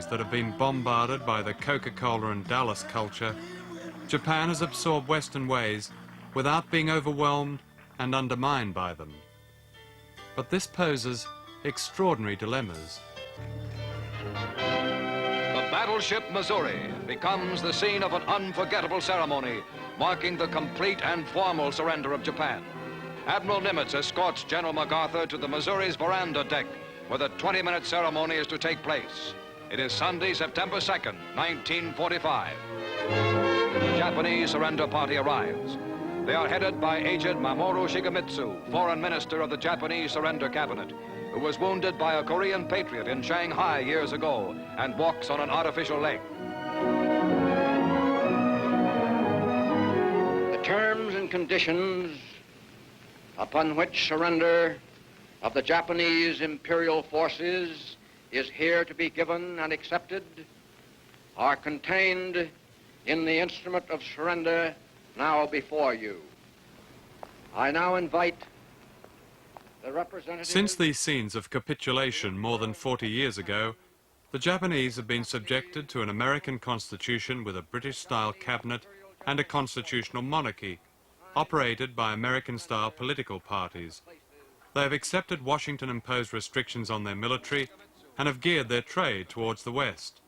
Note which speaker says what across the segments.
Speaker 1: centuries that have been bombarded by the Coca-Cola and Dallas culture, Japan has absorbed Western ways without being overwhelmed and undermined by them. But this poses extraordinary dilemmas.
Speaker 2: The battleship Missouri becomes the scene of an unforgettable ceremony marking the complete and formal surrender of Japan. Admiral Nimitz escorts General MacArthur to the Missouri's veranda deck where the 20-minute ceremony is to take place. It is Sunday, September 2nd, 1945. The Japanese surrender party arrives. They are headed by aged Mamoru Shigemitsu, foreign minister of the Japanese surrender cabinet, who was wounded by a Korean patriot in Shanghai years ago and walks on an artificial leg.
Speaker 3: The terms and conditions upon which surrender of the Japanese imperial forces is here to be given and accepted are contained in the instrument of surrender now before you. I now invite the representatives...
Speaker 1: Since these scenes of capitulation more than 40 years ago, the Japanese have been subjected to an American constitution with a British-style cabinet and a constitutional monarchy, operated by American-style political parties. They have accepted Washington-imposed restrictions on their military and have geared their trade towards the West.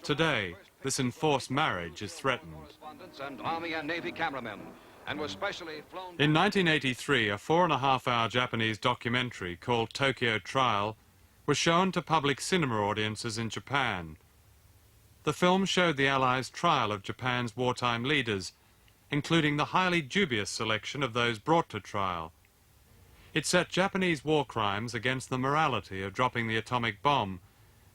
Speaker 1: Today, this enforced marriage is threatened.
Speaker 2: And Army and Navy cameramen, and was specially flown...
Speaker 1: In 1983, a 4.5-hour Japanese documentary called Tokyo Trial was shown to public cinema audiences in Japan. The film showed the Allies' trial of Japan's wartime leaders, including the highly dubious selection of those brought to trial. It set Japanese war crimes against the morality of dropping the atomic bomb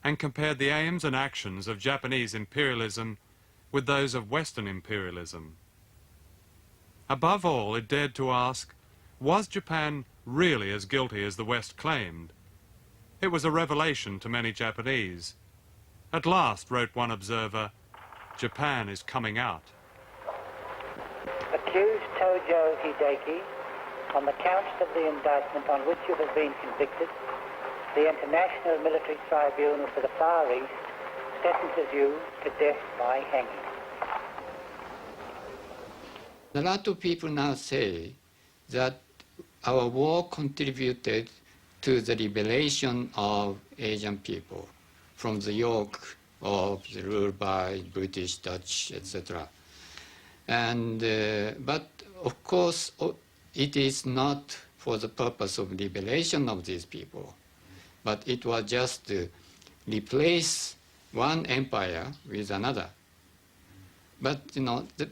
Speaker 1: and compared the aims and actions of Japanese imperialism with those of Western imperialism. Above all, it dared to ask, was Japan really as guilty as the West claimed? It was a revelation to many Japanese. At last, wrote one observer, Japan is coming out.
Speaker 4: Accused Tojo Hideki, on the counts of the indictment on which you have been convicted, the International Military Tribunal for the Far East sentences you to death by hanging.
Speaker 5: A lot of people now say that our war contributed to the liberation of Asian people from the yoke of the rule by British, Dutch, etc. And but of course, it is not for the purpose of liberation of these people, but it was just to replace one empire with another. But you know, that